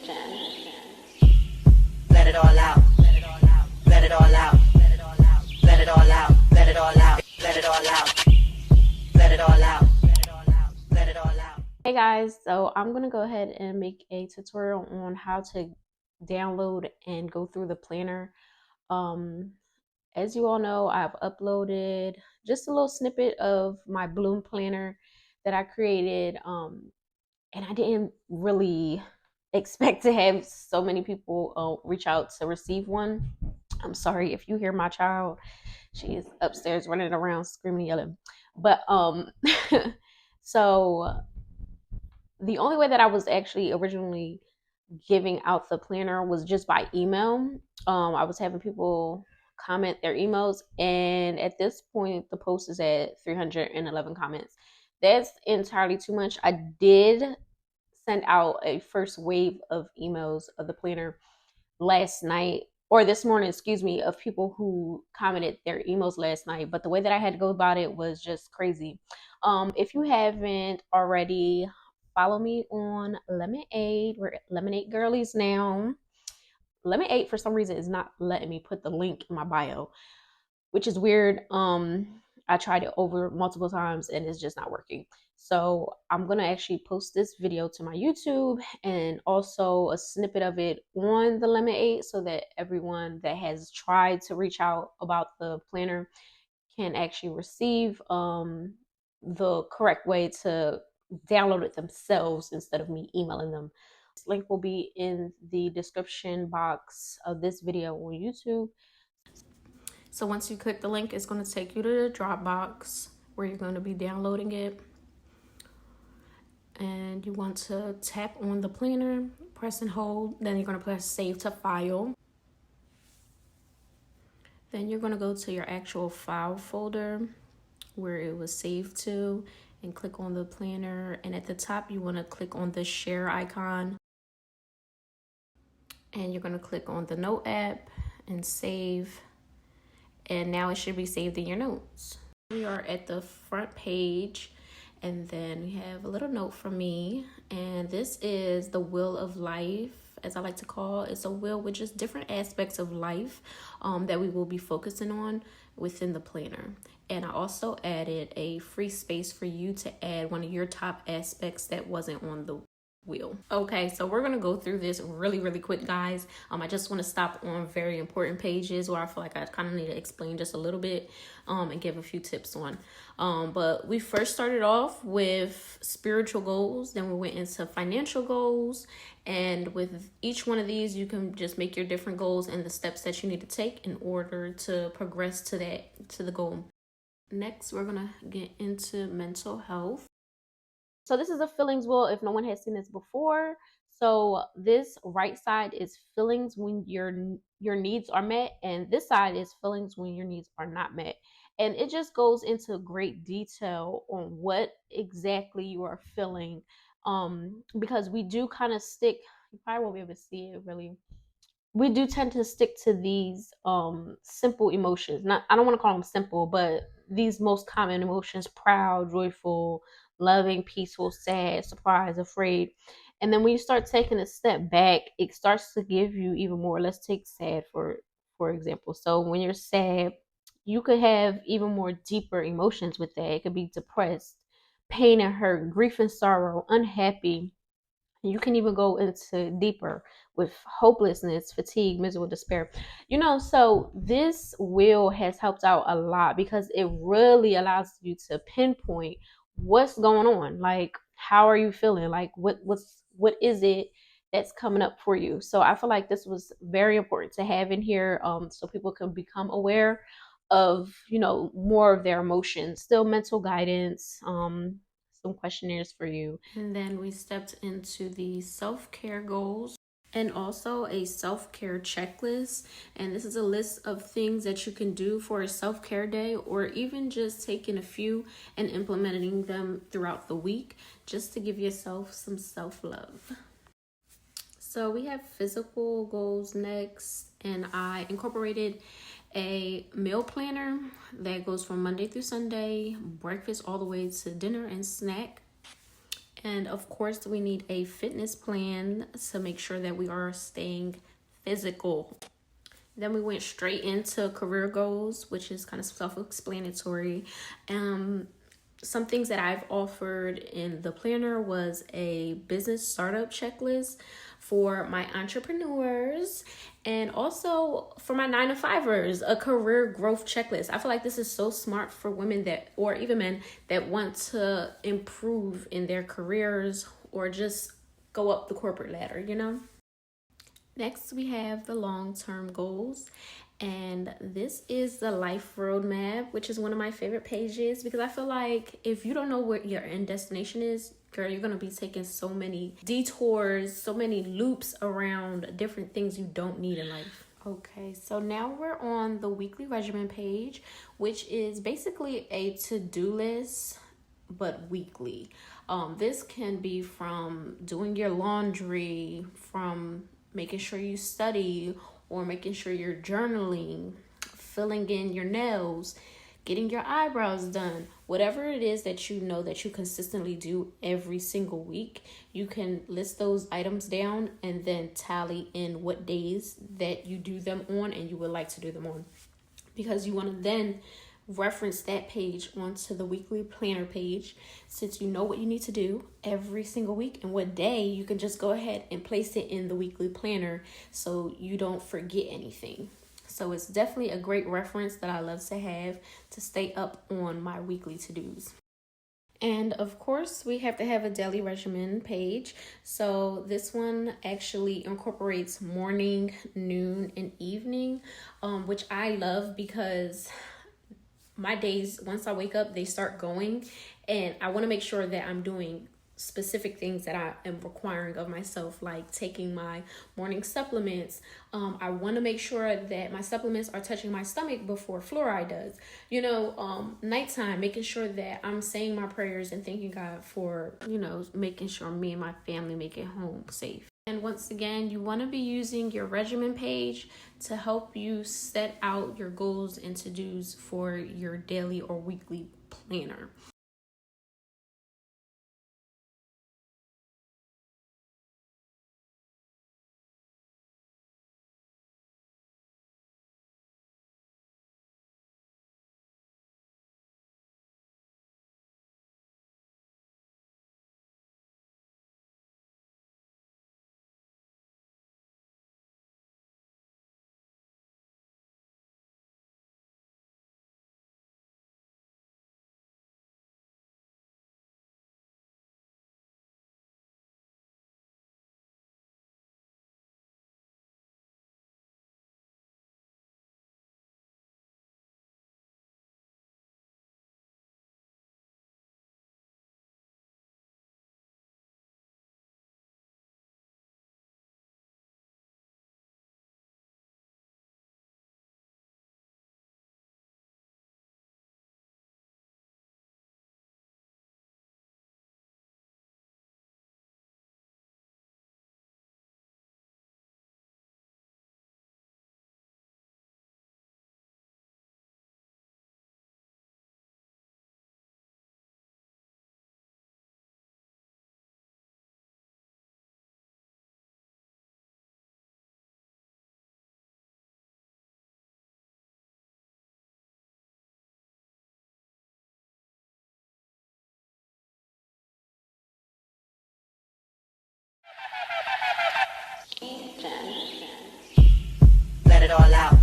Let it all out. Let it all out. Let it all out. Let it all out. Let it all out. Let it all out. Let it all out. Let it all out. Let it all out. Hey guys, so I'm gonna go ahead and make a tutorial on how to download and go through the planner. As you all know, I've uploaded just a little snippet of my Bloom planner that I created, and I didn't really expect to have so many people reach out to receive one. I'm sorry if you hear my child; she is upstairs running around screaming, yelling. But so the only way that I was actually originally giving out the planner was just by email. I was having people comment their emails, and at this point, the post is at 311 comments. That's entirely too much. I did send out a first wave of emails of the planner last night or this morning, excuse me, of people who commented their emails last night. But the way that I had to go about it was just crazy. If you haven't already, follow me on Lemon8. We're Lemon8 girlies now. Lemon8 for some reason is not letting me put the link in my bio, which is weird. I tried it over multiple times and it's just not working. So I'm gonna actually post this video to my YouTube and also a snippet of it on the Lemon8 so that everyone that has tried to reach out about the planner can actually receive the correct way to download it themselves instead of me emailing them. This link will be in the description box of this video on YouTube. So once you click the link, it's going to take you to the Dropbox where you're going to be downloading it. And you want to tap on the planner, press and hold. Then you're going to press save to file. Then you're going to go to your actual file folder where it was saved to and click on the planner. And at the top, you want to click on the share icon. And you're going to click on the note app and save. And now it should be saved in your notes. We are at the front page, and then we have a little note from me, and this is the wheel of life, as I like to call it. It's a wheel with just different aspects of life that we will be focusing on within the planner. And I also added a free space for you to add one of your top aspects that wasn't on the wheel. Okay, so we're gonna go through this really quick, guys. I just want to stop on very important pages where I feel like I kind of need to explain just a little bit and give a few tips on. But we first started off with spiritual goals, then we went into financial goals, and with each one of these you can just make your different goals and the steps that you need to take in order to progress to the goal. Next, we're gonna get into mental health. So this is a feelings wheel if no one has seen this before. So this right side is feelings when your needs are met, and this side is feelings when your needs are not met. And it just goes into great detail on what exactly you are feeling. Because we do kind of stick, you probably won't be able to see it really. We do tend to stick to these simple emotions. Not, I don't want to call them simple, but these most common emotions: proud, joyful, loving, peaceful, sad, surprised, afraid. And then when you start taking a step back, it starts to give you even more. Let's take sad for example. So when you're sad, you could have even more deeper emotions with that. It could be depressed, pain and hurt, grief and sorrow, unhappy. You can even go into deeper with hopelessness, fatigue, misery, despair. So this wheel has helped out a lot because it really allows you to pinpoint what's going on. Like, how are you feeling? Like, what is it that's coming up for you? So I feel like this was very important to have in here, so people can become aware of more of their emotions. Still mental guidance, some questionnaires for you. And then we stepped into the self-care goals and also a self-care checklist. And this is a list of things that you can do for a self-care day, or even just taking a few and implementing them throughout the week just to give yourself some self-love. So we have physical goals next, and I incorporated a meal planner that goes from Monday through Sunday, breakfast all the way to dinner and snack. And of course, we need a fitness plan to make sure that we are staying physical. Then we went straight into career goals, which is kind of self-explanatory. Some things that I've offered in the planner was a business startup checklist for my entrepreneurs, and also for my 9-to-5ers, a career growth checklist. I feel like this is so smart for women that, or even men that want to improve in their careers or just go up the corporate ladder, you know? Next, we have the long-term goals, and this is the life roadmap, which is one of my favorite pages because I feel like if you don't know where your end destination is, girl, you're gonna be taking so many detours, so many loops around different things you don't need in life. Okay, so now we're on the weekly regimen page, which is basically a to-do list but weekly. This can be from doing your laundry, from making sure you study, or making sure you're journaling, filling in your nails, getting your eyebrows done. Whatever it is that you know that you consistently do every single week, you can list those items down and then tally in what days that you do them on and you would like to do them on. Because you want to then reference that page onto the weekly planner page, since you know what you need to do every single week and what day, you can just go ahead and place it in the weekly planner so you don't forget anything. So it's definitely a great reference that I love to have to stay up on my weekly to-dos. And of course, we have to have a daily regimen page. So this one actually incorporates morning, noon, and evening, which I love because my days, once I wake up, they start going, and I want to make sure that I'm doing specific things that I am requiring of myself, like taking my morning supplements. I want to make sure that my supplements are touching my stomach before fluoride does. You know, nighttime, making sure that I'm saying my prayers and thanking God for, you know, making sure me and my family make it home safe. And once again, you want to be using your regimen page to help you set out your goals and to-dos for your daily or weekly planner. Let it all out.